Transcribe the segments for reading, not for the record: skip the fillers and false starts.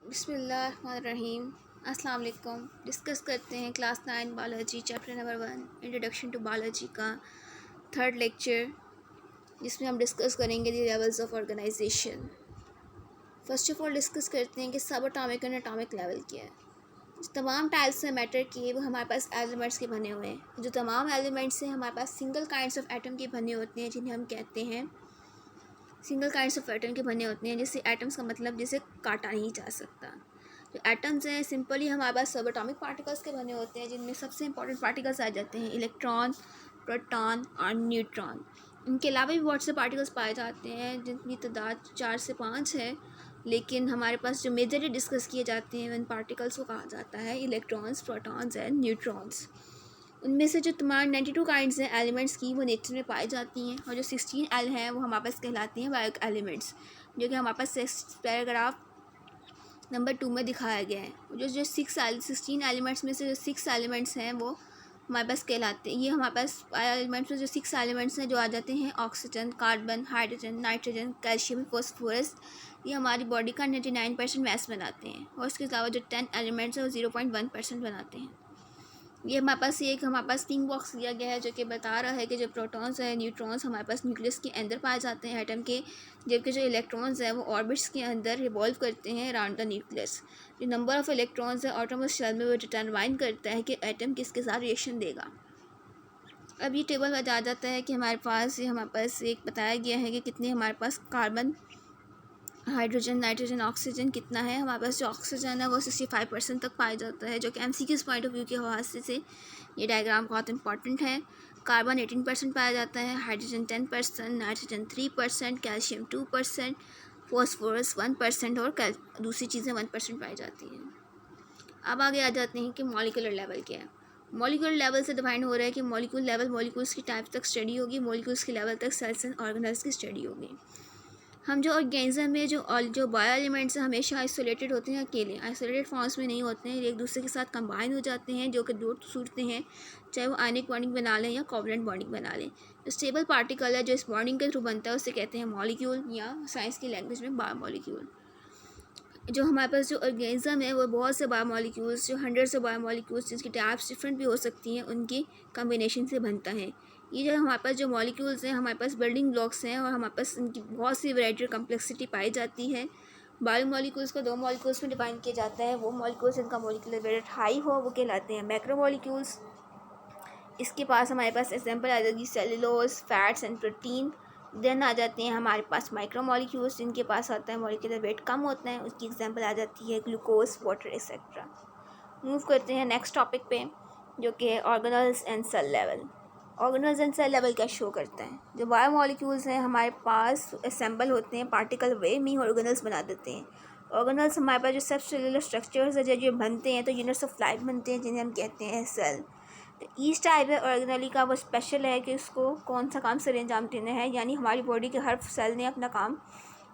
बिस्मिल्लाहिर्रहमानिर्रहीम। अस्सलाम वालेकुम। डिस्कस करते हैं class 9 biology chapter number 1 introduction to biology का थर्ड लेक्चर, जिसमें हम डिस्कस करेंगे the levels of organisation. First of all discuss करते हैं कि सब एटॉमिक एंड एटॉमिक लेवल क्या है। तमाम टाइप्स में मैटर के वो हमारे पास एलिमेंट्स के बने हुए हैं। जो तमाम एलिमेंट्स हैं हमारे पास सिंगल काइंड्स ऑफ एटम के बने होते हैं, जिन्हें हम कहते हैं सिंगल काइंड्स ऑफ एटम के बने होते हैं। जैसे एटम्स का मतलब जिसे काटा नहीं जा सकता। जो एटम्स हैं सिंपली हमारे पास सब एटॉमिक पार्टिकल्स के बने होते हैं, जिनमें सबसे इंपॉर्टेंट पार्टिकल्स आ जाते हैं इलेक्ट्रॉन, प्रोटॉन और न्यूट्रॉन। इनके अलावा भी बहुत से पार्टिकल्स पाए जाते हैं जिनकी तादाद 4 से 5 है, लेकिन हमारे पास जो मेजरली डिस्कस किए जाते हैं उन पार्टिकल्स को कहा जाता है इलेक्ट्रॉन्स, प्रोटॉन्स एंड न्यूट्रॉन्स। उनमें से जो तमाम 92 काइंड्स हैं एलिमेंट्स की, वो नेचर में पाई जाती हैं, और जो 16 एल हैं वो हमारे पास कहलाती हैं बायो एलिमेंट्स, जो कि हमारे पास पैराग्राफ नंबर 2 में दिखाया गया है। जो 16 एलिमेंट्स में से जो 6 एलिमेंट्स हैं वो हमारे पास कहलाते हैं। ये हमारे पास एलिमेंट्स में जो 6 एलिमेंट्स हैं जो आ जाते हैं oxygen, carbon, hydrogen, nitrogen, calcium, phosphorus. ये हमारी बॉडी का 99% मैस बनाते हैं, और इसके अलावा जो 10 एलिमेंट्स हैं वो 0.1% बनाते हैं। ये हमारे पास पिंक बॉक्स दिया गया है, जो कि बता रहा है कि जो प्रोटॉन्स हैं, न्यूट्रॉन्स हमारे पास न्यूक्लियस के अंदर पाए जाते हैं एटम के, जबकि जो इलेक्ट्रॉन्स हैं वो ऑर्बिट्स के अंदर रिवॉल्व करते हैं अराउंड द न्यूक्लियस। जो नंबर ऑफ़ इलेक्ट्रॉन्स है एटॉमिक शेल में वो डिटरमाइन करता है कि एटम किसके साथ रिएक्शन देगा। अब ये टेबल बता जाता है कि हमारे पास एक बताया गया है कि कितने हमारे पास कार्बन, हाइड्रोजन, नाइट्रोजन, ऑक्सीजन कितना है। हमारे पास जो ऑक्सीजन है वो 65% तक पाया जाता है, जो कि MCQs पॉइंट ऑफ व्यू के हवाले से ये डायग्राम बहुत इंपॉर्टेंट है। कार्बन 18% पाया जाता है, हाइड्रोजन 10%, नाइट्रोजन 3%, कैल्शियम 2%, फॉस्फोरस 1% और दूसरी चीज़ें 1% पाई जाती हैं। अब आगे आ जाते हैं कि मॉलिक्यूलर लेवल क्या है। मॉलिक्यूलर लेवल से डिफाइन हो रहा है कि मॉलिक्यूल लेवल मॉलिक्यूल्स की टाइप तक स्टडी होगी, मॉलिक्यूल्स की लेवल तक सेल्स एंड ऑर्गेनल्स की स्टडी होगी। हम जो ऑर्गेनिज्म में जो बायो एलिमेंट्स हमेशा आइसोलेटेड होते हैं, अकेले आइसोलेटेड फॉर्म्स में नहीं होते हैं, एक दूसरे के साथ कंबाइन हो जाते हैं, जो कि दो सूरतें हैं, चाहे वो आयनिक बॉन्डिंग बना लें या कोवलेंट बॉन्डिंग बना लें। जो स्टेबल पार्टिकल है जो इस बॉन्डिंग के थ्रू बनता है उसे कहते हैं मॉलिक्यूल, या साइंस की लैंग्वेज में बायोमॉलिक्यूल। जो हमारे पास जो ऑर्गेनिज्म है वो बहुत से बायोमॉलिक्यूल्स, जो 100 से बायोमॉलिक्यूल्स जिसकी टाइप्स डिफरेंट भी हो सकती हैं, उनकी कम्बिनेशन से बनता है। ये जो हमारे पास जो मॉलिक्यूल्स हैं हमारे पास बिल्डिंग ब्लॉक्स हैं, और हमारे पास इनकी बहुत सी वैरायटी और कम्प्लेक्सिटी पाई जाती है। बायोमॉलिक्यूल्स को 2 मॉलिक्यूल्स में डिफाइन किया जाता है। वो मॉलिक्यूल्स जिनका मॉलिक्यूलर वेट हाई हो वो कहलाते हैं मैक्रोमॉलिक्यूल्स। इसके पास हमारे पास एग्जांपल आ जाएगी cellulose, fats and protein. Then आ जाते हैं हमारे पास माइक्रोमॉलिक्यूल्स, जिनके पास आता है मॉलिक्यूलर वेट कम होता है, उसकी एग्जांपल आ जाती है ग्लूकोज, वाटर एक्सेट्रा। मूव करते हैं नेक्स्ट टॉपिक पे, जो कि है organelles and cell level. Organelles and cell level क्या शो करता है। जो बायोमॉलिक्यूल्स हैं हमारे पास असेंबल होते हैं पार्टिकल वे में, ऑर्गेनल्स बना देते हैं। ऑर्गेनल्स हमारे पास जो सब सेलुलर स्ट्रक्चर्स है जो बनते हैं तो यूनिट्स ऑफ लाइफ बनते हैं, जिन्हें हम कहते हैं सेल। तो ईच टाइप है ऑर्गेनली का वो स्पेशल है कि उसको कौन सा काम सर अंजाम देना है, यानी हमारी बॉडी के हर सेल ने अपना काम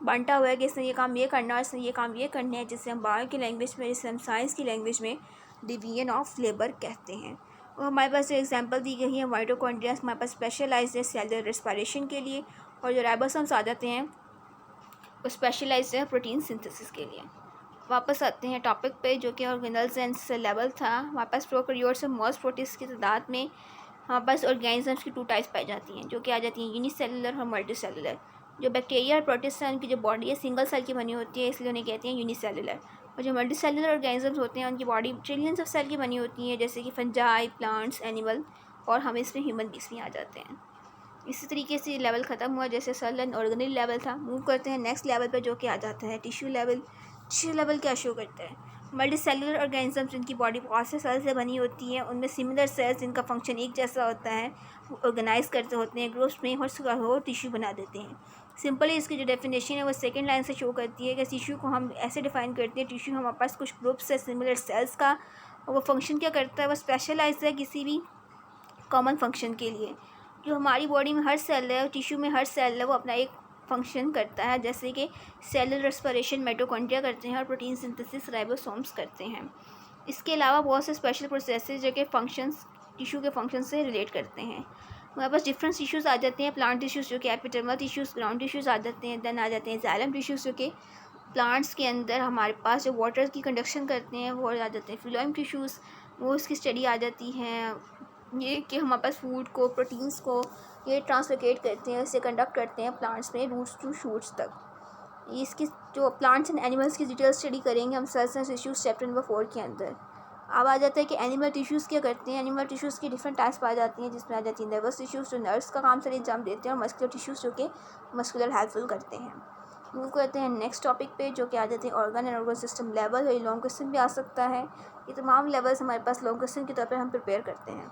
बांटा हुआ है कि इसने ये काम ये करना है, इसने ये काम ये करने हैं, जिससे हम बायो की लैंग्वेज में, जिससे हम साइंस की लैंग्वेज में डिवीजन ऑफ लेबर कहते हैं। और हमारे पास जो एग्जांपल दी गई है माइटोकॉन्ड्रिया हमारे पास स्पेशलाइज्ड है सेलुलर रेस्पिरेशन के लिए, और जो राइबोसोम्स आ जाते हैं वो स्पेशलाइज्ड है प्रोटीन सिंथेसिस के लिए। वापस आते हैं टॉपिक पे, जो कि ऑर्गेनल्स एंड सेल लेवल था। हमारे पास प्रोकैरियोट्स और मोस्ट प्रोटिस्ट की तादाद में हमारे पास ऑर्गेनिजम्स की 2 टाइप्स पाई जाती हैं, जो कि आ जाती हैं यूनिसेलुलर और मल्टीसेलुलर। जो बैक्टीरिया और प्रोटिस्ट हैं उनकी जो बॉडी है सिंगल सेल की बनी होती है, इसलिए उन्हें कहते हैं यूनिसेलुलर। और जो मल्टीसेलुलर ऑर्गेनिजम्स होते हैं उनकी बॉडी ट्रिलियंस ऑफ सेल की बनी होती है, जैसे कि फंजाई, प्लांट्स, एनिमल, और हम इसमें ह्यूमन बींग्स भी आ जाते हैं। इसी तरीके से लेवल ख़त्म हुआ जैसे सेल एंड ऑर्गेनल लेवल था। मूव करते हैं नेक्स्ट लेवल पर, जो कि आ जाता है टिश्यू लेवल। टिश्यू लेवल क्या शो करता है। मल्टी सेलुलर ऑर्गेनिजम्स जिनकी बॉडी बहुत से सेल से बनी होती है, उनमें सिमिलर सेल्स जिनका फंक्शन एक जैसा होता है वो ऑर्गेनाइज करते होते हैं ग्रुप्स में, और टिश्यू बना देते हैं। सिंपली इसकी जो डेफिनेशन है वो सेकंड लाइन से शो करती है कि टिश्यू को हम ऐसे डिफाइन करते हैं, टिश्यू हमारे पास कुछ ग्रुप्स है सिमिलर सेल्स का, और वो फंक्शन क्या करता है, वो स्पेशलाइज है किसी भी कॉमन फंक्शन के लिए। जो हमारी बॉडी में हर सेल है, टिश्यू में हर सेल है, वो अपना एक फंक्शन करता है, जैसे कि सेलुलर रेस्पिरेशन माइटोकॉन्ड्रिया करते हैं और प्रोटीन सिंथेसिस राइबोसोम्स करते हैं। इसके अलावा बहुत से स्पेशल प्रोसेसेस जो कि फंक्शंस टिश्यू के फंक्शन से रिलेट करते हैं। हमारे पास डिफरेंट टिश्यूज़ आ जाते हैं, प्लांट टिश्यूज़ जो कि एपिडर्मल टिश्यूज़, ग्राउंड टिश्यूज़ आ जाते हैं, देन आ जाते हैं जाइलम टिश्यूज़ जो कि प्लांट्स के अंदर हमारे पास जो वाटर की कंडक्शन करते हैं वो आ जाते हैं फ्लोएम टिश्यूज़, वो उसकी स्टडी आ जाती है। ये कि हमारे पास फूड को, प्रोटीन्स को ये ट्रांसलोकेट करते हैं, इसे कंडक्ट करते हैं प्लांट्स में रूट्स टू शूट्स तक। इसकी जो प्लांट्स एंड एनिमल्स की डिटेल स्टडी करेंगे हम cells and tissues chapter number 4 के अंदर। अब आ जाता है कि एनिमल टिश्यूज़ क्या करते हैं। एनिमल टिश्यूज़ की डिफरेंट टाइप्स पाई जाती हैं, जिसमें आ जाती है नर्वस टिश्यूज़ जो नर्व्स का काम सर एग्जाम देते हैं, और मस्कुलर टिश्यूज़ जो कि मस्कुलर हेल्पफुल करते हैं। मूव करते हैं नेक्स्ट टॉपिक पे, जो कि आ जाते हैं organ and organ system level. ये लॉन्ग क्वेश्चन भी आ सकता है। ये तमाम लेवल्स हमारे पास लॉन्ग क्वेश्चन के तौर पर हम प्रिपेयर करते हैं।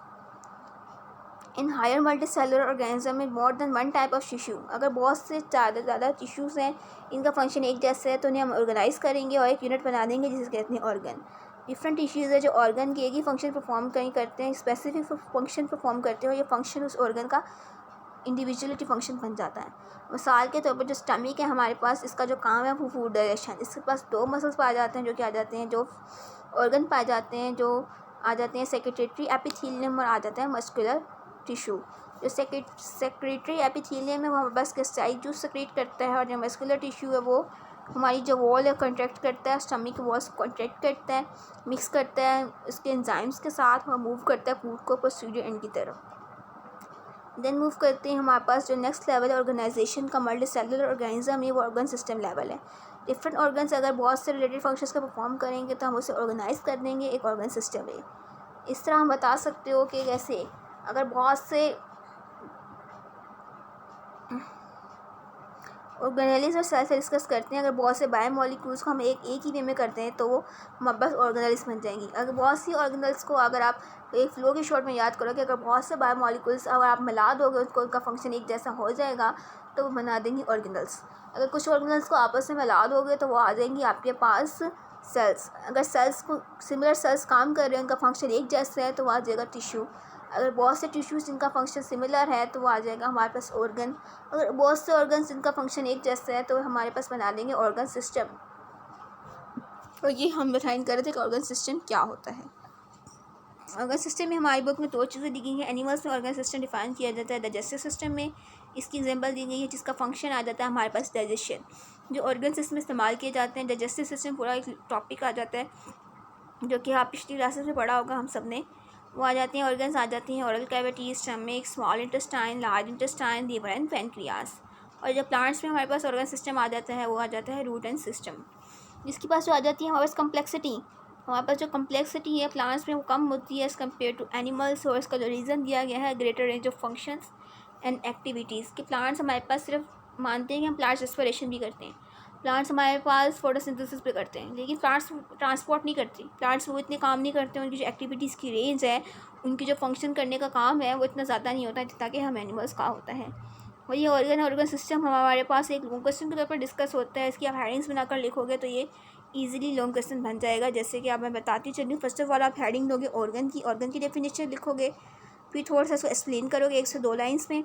इन हायर मल्टी सेलुलर ऑर्गेनिज्म में more than one type of tissue, अगर बहुत से ज़्यादा टिश्यूज़ हैं, इनका फंक्शन एक जैसा है, तो उन्हें हम ऑर्गेनाइज करेंगे और एक यूनिट बना देंगे जिसे कहते हैं ऑर्गन। डिफरेंट टिश्यूज़ है जो ऑर्गन के एक ही फंक्शन परफॉर्म कहीं करते हैं, स्पेसिफिक फंक्शन परफॉर्म करते हैं, और ये फंक्शन उस ऑर्गन का इंडिविजुअलिटी फंक्शन बन जाता है। मिसाल के तौर पर जो स्टमक है हमारे पास, इसका जो काम है वो फूड डाइजेशन। इसके पास 2 मसल्स पाए जाते हैं जो कि आ जाते हैं, जो ऑर्गन पाए जाते हैं, जो आ जाते हैं सेक्रेटरी एपिथेलियम, और आ जाता है मस्कुलर टिश्यू। जो सेक्रेटरी एपिथेलियम है वो हमारे पास क्रिस्टलाइज जूस सेक्रेट करता है, और जो मस्कुलर टिश्यू है वो हमारी जो वॉल है कॉन्ट्रैक्ट करता है, स्टमक की वॉल्स कॉन्ट्रैक्ट करता है, मिक्स करता है उसके एंजाइम्स के साथ, और मूव करता है फूड को पोस्टीरियर एंड की तरफ। देन मूव करते हैं हमारे पास जो नेक्स्ट लेवल है ऑर्गेनाइजेशन का, मल्टी सेलुलर ऑर्गेनिज्म है, वो ऑर्गन सिस्टम लेवल है। डिफरेंट ऑर्गन्स अगर बहुत से रिलेटेड फंक्शंस का परफॉर्म करेंगे तो हम उसे ऑर्गेनाइज कर देंगे एक ऑर्गन सिस्टम में। इस तरह हम बता सकते हो कि कैसे अगर बहुत से ऑर्गेनेलिस और सेल से डिस्कस करते हैं, अगर बहुत से बायोमोलिक्यूल्स को हम एक ही वे में करते हैं तो वो हमारे पास ऑर्गेनेलिस बन जाएंगी। अगर बहुत सी ऑर्गेनल्स को अगर आप एक फ्लो की शॉर्ट में याद करो कि अगर बहुत से बायोमोलिक्यूल्स अगर आप मिला दोगे उसको, उनका फंक्शन एक जैसा हो जाएगा तो वो बना देंगी ऑर्गेनल्स। अगर कुछ ऑर्गेनल्स को आपस में मिला दोगे तो वो आ जाएंगी आपके पास सेल्स। अगर सेल्स को सिमिलर सेल्स काम कर रहे हैं, उनका फंक्शन एक जैसा है, तो वो आ जाएगा टिश्यू। अगर बहुत से टिश्यूज़ जिनका फंक्शन सिमिलर है तो वो आ जाएगा हमारे पास ऑर्गन। अगर बहुत से ऑर्गन्स जिनका फंक्शन एक जैसा है तो हमारे पास बना देंगे ऑर्गन सिस्टम। और ये हम डिफाइन कर रहे थे कि ऑर्गन सिस्टम क्या होता है। ऑर्गन सिस्टम में हमारी बुक में 2 चीज़ें दी गई हैं। एनिमल्स में ऑर्गन सिस्टम डिफाइन किया जाता है डाइजेस्टिव सिस्टम में। इसकी एग्जांपल दी गई है जिसका फंक्शन आ जाता है हमारे पास डाइजेशन। जो ऑर्गन सिस्टम इस्तेमाल किए जाते हैं, डाइजेस्टिव सिस्टम पूरा एक टॉपिक आ जाता है जो कि आप पिछली क्लासेस में पढ़ा होगा हम सब ने। वो आ जाती हैं ऑर्गन्स आ जाती हैं oral cavity, stomach, small intestine, large intestine, liver and pancreas. और जब प्लांट्स में हमारे पास ऑर्गन सिस्टम आ जाता है वो आ जाता है रूट एंड सिस्टम। जिसके पास जो आ जाती है हमारे पास कम्प्लेक्सिटी, हमारे पास जो कम्प्लेक्सिटी है प्लांट्स में वो कम होती है एज़ कम्पेयर टू एनिमल्स। और इसका जो रीज़न दिया गया है greater range of functions and activities कि प्लांट्स हमारे पास सिर्फ मानते हैं कि हम प्लांट्स रेस्पिरेशन भी करते हैं, प्लांट्स हमारे पास फोटोसिंथेसिस भी करते हैं, लेकिन प्लांट्स ट्रांसपोर्ट नहीं करती। प्लांट्स वो इतने काम नहीं करते, उनकी जो एक्टिविटीज़ की रेंज है, उनकी जो फंक्शन करने का काम है वो इतना ज़्यादा नहीं होता जितना कि हम एनिमल्स का होता है। और ये ऑर्गन सिस्टम हमारे पास एक लॉन्ग क्वेश्चन के तौर पर डिस्कस होता है। इसकी आप हेडिंग्स बनाकर लिखोगे तो ये ईजिली लॉन्ग क्वेश्चन बन जाएगा। जैसे कि आप मैं बताती चलिए, फर्स्ट ऑफ ऑल आप हेडिंग दोगे ऑर्गन की डेफिनेशन लिखोगे, फिर थोड़ा सा उसको एक्सप्लेन करोगे 1 से 2 लाइन्स में।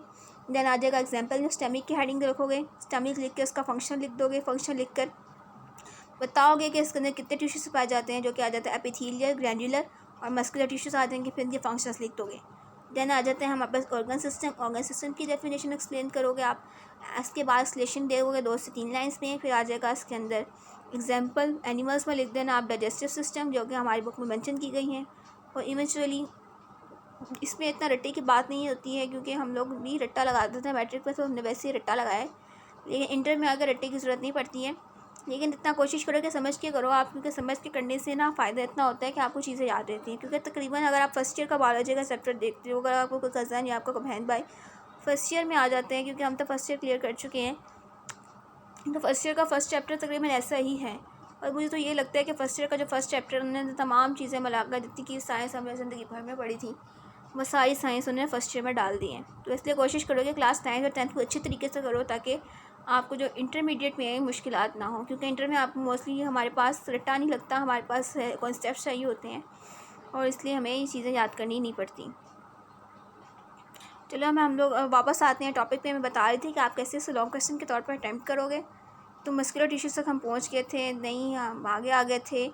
देन आ जाएगा एग्जाम्पल में स्टमक की हेडिंग रखोगे, स्टमक लिख के उसका फंक्शन लिख दोगे, फंक्शन लिख कर बताओगे कि इसके अंदर कितने टिश्यूज पाए जाते हैं, जो कि आ जाता है एपिथेलियल, ग्रैन्युलर और मस्कुलर टिश्यूज आ जाएंगे, फिर इनके फंक्शंस लिख दोगे। देन आ जाते हैं हमारे पास ऑर्गन सिस्टम की डेफिनेशन एक्सप्लेन करोगे आप। इसके बाद एक्सप्लेनेशन दोगे 2 से 3 लाइन्स में, फिर आ जाएगा इसके अंदर एग्जाम्पल। एनिमल्स में लिख देना आप डाइजेस्टिव सिस्टम, जो कि हमारी बुक में मेंशन की गई हैं। और इवेंचुअली इसमें इतना रट्टे की बात नहीं होती है, क्योंकि हम लोग भी रट्टा लगाते थे मैट्रिक में, तो हमने वैसे ही रट्टा लगाया है, लेकिन इंटर में आकर रट्टे की ज़रूरत नहीं पड़ती है। लेकिन इतना कोशिश करो कि समझ के करो आप, क्योंकि समझ के करने से ना फ़ायदा इतना होता है कि आपको चीज़ें याद रहती हैं। क्योंकि तकरीबन अगर आप फर्स्ट ईयर का बायोलॉजी का चैप्टर देखते हो, अगर आपको कोई कज़न या आपका कोई बहन भाई फर्स्ट ईयर में आ जाते हैं, क्योंकि हम तो फर्स्ट ईयर क्लियर कर चुके हैं, तो फर्स्ट ईयर का फर्स्ट चैप्टर तकरीबन ऐसा ही है। और मुझे तो ये लगता है कि फर्स्ट ईयर का जो फर्स्ट चैप्टर उन्होंने तमाम चीज़ें मिलाकर, जितनी की साइंस हमने ज़िंदगी भर में पढ़ी थी, वो सारी साइंस उन्होंने फर्स्ट ईयर में डाल दी है। तो इसलिए कोशिश करो कि क्लास 9 और 10 को अच्छे तरीके से करो, ताकि आपको जो इंटरमीडिएट में मुश्किलात ना हो। क्योंकि इंटर में आपको मोस्टली हमारे पास रट्टा नहीं लगता, हमारे पास कॉन्सेप्ट चाहिए होते हैं, और इसलिए हमें ये चीज़ें याद करनी नहीं पड़ती। चलो हम लोग वापस आते हैं टॉपिक पे। मैं बता रही थी कि आप कैसे इसे लॉन्ग क्वेश्चन के तौर पर अटैम्प्ट करोगे। तो मस्कुलर टिश्यूज तक हम पहुँच गए थे, नहीं हम आगे आ गए थे,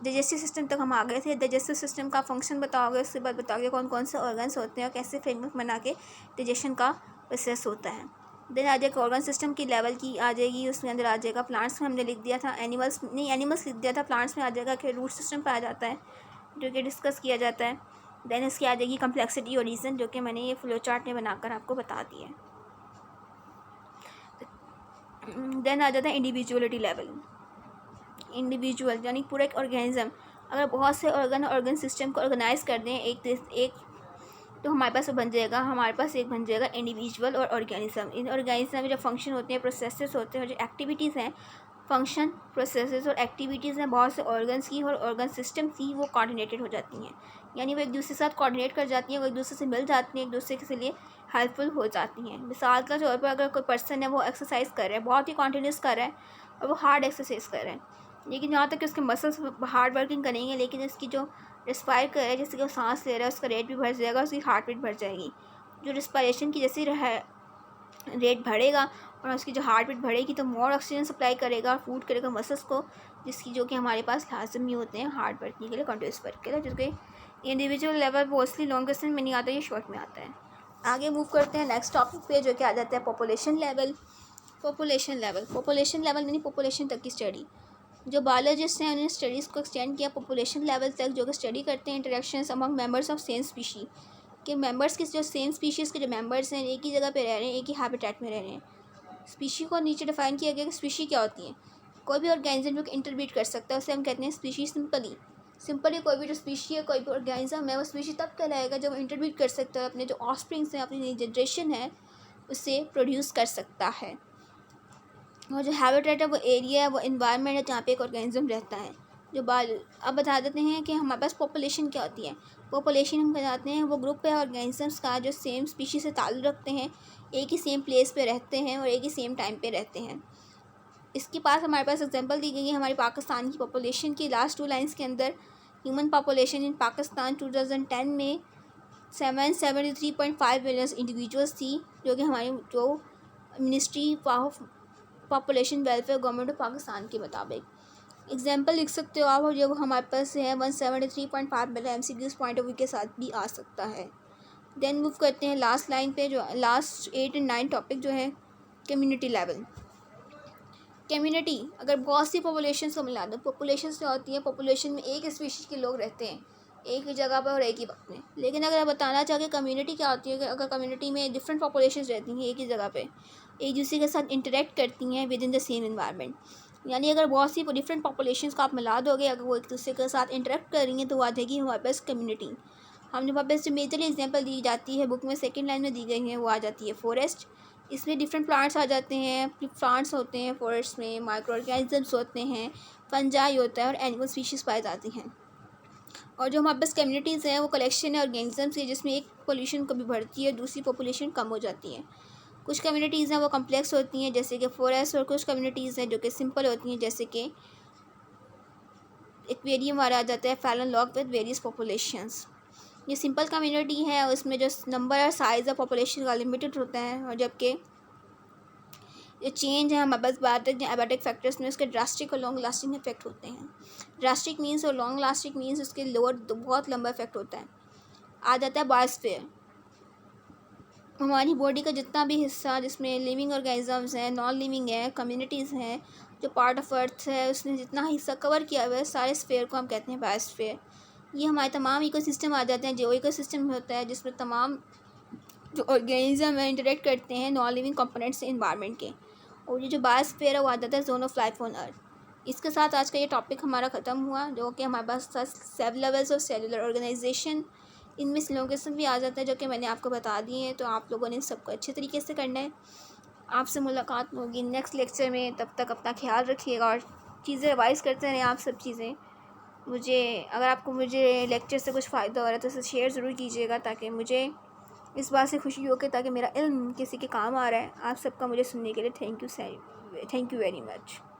डाइजेस्टिव सिस्टम तक हम आ गए थे। डाइजेस्टिव सिस्टम का फंक्शन बताओगे, उसके बाद बताओगे कौन कौन से ऑर्गन्स होते हैं और कैसे फ्रेमवर्क बना के डाइजेशन का प्रोसेस होता है। देन आ जाएगा ऑर्गन सिस्टम की लेवल की आ जाएगी, उसमें अंदर आ जाएगा प्लांट्स में हमने लिख दिया था, एनिमल्स लिख दिया था, प्लांट्स में आ जाएगा कि रूट सिस्टम पर आ जाता है जो कि डिस्कस किया जाता है। देन इसकी आ जाएगी कम्प्लेक्सिटी और रीज़न, जो कि मैंने ये फ्लो चार्ट में बनाकर आपको बता दिया है। देन आ जाता है इंडिविजुअलिटी लेवल। इंडिविजुअल यानी पूरा एक ऑर्गेनिज्म अगर बहुत से ऑर्गन सिस्टम को ऑर्गेनाइज कर दें एक तो हमारे पास बन जाएगा, हमारे पास एक बन जाएगा इंडिविजुअल और ऑर्गेनिज्म। इन ऑर्गेनिज्म में जो फंक्शन होते हैं, प्रोसेसेस होते हैं और जो एक्टिविटीज़ हैं, फंक्शन प्रोसेसेस और एक्टिविटीज़ हैं बहुत से ऑर्गन्स की और ऑर्गन सिस्टम की, वो कोऑर्डिनेटेड हो जाती हैं, यानी वो एक दूसरे के साथ कोऑर्डिनेट कर जाती हैं, वो एक दूसरे से मिल जाती हैं, एक दूसरे के लिए हेल्पफुल हो जाती हैं। मिसाल के तौर पर अगर कोई पर्सन है वो एक्सरसाइज कर रहा है, बहुत ही कॉन्टीन्यूस कर रहा है और वो हार्ड एक्सरसाइज कर रहा है, लेकिन यहाँ तक कि उसके मसल्स हार्ड वर्किंग करेंगे, लेकिन उसकी जो रिस्पायर कर रहा है, जैसे कि वो सांस ले रहा है, उसका रेट भी बढ़ जाएगा, उसकी हार्ट रेट बढ़ जाएगी। जो रिस्पायरेशन की जैसे रेट बढ़ेगा और उसकी जो हार्ट रेट बढ़ेगी तो मोर ऑक्सीजन सप्लाई करेगा, फूड करेगा मसल्स को, जिसकी जो कि हमारे पास लाजमी होते हैं हार्ट वर्किंग के लिए, कंटिन्यूस वर्क के लिए, जिसके इंडिविजुअल लेवल मोस्टली लॉन्गेस्ट में नहीं आता, ये शॉर्ट में आता है। आगे मूव करते हैं नेक्स्ट टॉपिक पे, जो कि आ जाता है पॉपुलेशन लेवल। पॉपुलेशन लेवल यानी पॉपुलेशन तक की स्टडी। जो बायोलॉजिस्ट हैं उन्होंने स्टडीज़ को एक्सटेंड किया पॉपुलेशन लेवल तक, जो कि स्टडी करते हैं interactions among members of same species, के मेंबर्स के जो सेम स्पीशीज़ के जो मेंबर्स हैं एक ही जगह पे रह रहे हैं, एक ही हैबिटेट में रह रहे हैं। स्पीशी को नीचे डिफाइन किया गया कि स्पीशी क्या होती है, कोई भी ऑर्गेनिज्म जो इंटरब्रीड कर सकता है उसे हम कहते हैं स्पीशी। सिंपली कोई भी जो स्पीशी है, कोई भी ऑर्गेनिज्म है, वो स्पीशी तब कहलाएगा जब वो इंटरब्रीड कर सकता है, अपने जो ऑफस्प्रिंग्स हैं, अपनी नई जनरेशन है, उसे प्रोड्यूस कर सकता है। और जो हैबिटेट है वो एरिया है, वो इन्वायरमेंट है जहाँ पे एक ऑर्गेनिज्म रहता है। अब बता देते हैं कि हमारे पास पॉपुलेशन क्या होती है। पॉपुलेशन हम बताते हैं वो ग्रुप है ऑर्गेनिजम्स का जो सेम स्पीशीज से ताल्लुक़ रखते हैं, एक ही सेम प्लेस पे रहते हैं और एक ही सेम टाइम पे रहते हैं। इसके पास हमारे पास एग्जांपल दी गई है हमारी पाकिस्तान की पॉपुलेशन की लास्ट 2 लाइन्स के अंदर। ह्यूमन पॉपुलेशन इन पाकिस्तान 2010 में 773.5 मिलियन इंडिविजुअल्स थी, जो कि हमारी जो ministry of population welfare government of Pakistan के मुताबिक। एग्जाम्पल लिख सकते हो आप, और जो हमारे पास है 173.5 million MCQs point of view के साथ भी आ सकता है। देन मूव करते हैं लास्ट लाइन पे, जो लास्ट 8 और 9 टॉपिक जो है कम्युनिटी लेवल। कम्युनिटी अगर बहुत सी पॉपुलेशन को मिला दो, पॉपुलेशन से होती है, पॉपुलेशन में एक स्पीशीज़ के लोग रहते हैं एक ही जगह पर और एक ही वक्त में। लेकिन अगर आप बताना चाहें कम्युनिटी क्या होती है, कि अगर कम्युनिटी में डिफरेंट पॉपुलेशंस रहती हैं एक ही जगह पे, एक दूसरे के साथ इंटरेक्ट करती हैं with in the same environment, यानी अगर बहुत सी डिफरेंट पॉपुलेशंस को आप मिला दोगे, अगर वो एक दूसरे के साथ इंटरेक्ट कर रही हैं तो वो आ जाएगी हमारे पास कम्युनिटी। हमने वहाँ पर जो मेजरली एग्जाम्पल दी जाती है बुक में सेकेंड लाइन में दी गई है, वो आ जाती है फॉरेस्ट। इसमें डिफरेंट प्लांट्स आ जाते हैं, प्लांट्स होते हैं फॉरेस्ट में, माइक्रो ऑर्गेनिजम्स होते हैं, फंजाई होता है और एनिमल स्पीशीज़ पाई जाती हैं। और जो हमारे पास कम्युनिटीज़ हैं वो कलेक्शन है ऑर्गेनिजम्स की, जिसमें एक पॉपुलेशन कभी बढ़ती है दूसरी पॉपुलेशन कम हो जाती है। कुछ कम्युनिटीज़ हैं वो कम्प्लेक्स होती हैं जैसे कि फॉरेस्ट, और कुछ कम्युनिटीज़ हैं जो कि सिंपल होती हैं जैसे कि एक्वेरियम वाला आ जाता है Fallon log with various populations. ये सिंपल कम्युनिटी है, उसमें जो नंबर और साइज़ ऑफ पॉपुलेशन का लिमिटेड होता है, और जबकि जो चेंज है हमारे पास बात है एबाटिक फैक्टर्स में, उसके ड्रास्टिक और लॉन्ग लास्टिंग इफेक्ट होते हैं। ड्रास्टिक मीन्स और लॉन्ग लास्टिक मीन्स उसके लोअर बहुत लंबा इफेक्ट होता है। आ जाता है बायोस्फीयर, हमारी बॉडी का जितना भी हिस्सा जिसमें लिविंग ऑर्गेनिजम्स हैं, नॉन लिविंग है, कम्युनिटीज़ हैं, जो पार्ट ऑफ अर्थ है, उसने जितना हिस्सा कवर किया हुआ है सारे स्फीयर को हम कहते हैं बायोस्फीयर। ये हमारे तमाम इकोसिस्टम आ जाते हैं, जो इकोसिस्टम होता है जिसमें तमाम जो ऑर्गेनिज्म है इंटरेक्ट करते हैं नॉन लिविंग कंपोनेंट्स से इन्वायरमेंट के। और ये जो बायोस्फीयर है वो आ जाता है zone of life on earth. इसके साथ आज का ये टॉपिक हमारा ख़त्म हुआ, जो कि हमारे पास था 7 लेवल्स ऑफ सेलुलर ऑर्गेनाइजेशन। इनमें स्लोगेशन भी आ जाता है जो कि मैंने आपको बता दिए हैं, तो आप लोगों ने सबको अच्छे तरीके से करना है। आपसे मुलाकात होगी नेक्स्ट लेक्चर में, तब तक अपना ख्याल रखिएगा और चीज़ें रिवाइज़ करते रहें आप सब चीज़ें। अगर आपको मुझे लेक्चर से कुछ फ़ायदा हो रहा है तो उसे शेयर ज़रूर कीजिएगा, ताकि मुझे इस बात से खुशी हो कि ताकि मेरा इल्म किसी के काम आ रहा है। आप सबका मुझे सुनने के लिए थैंक यू वेरी मच।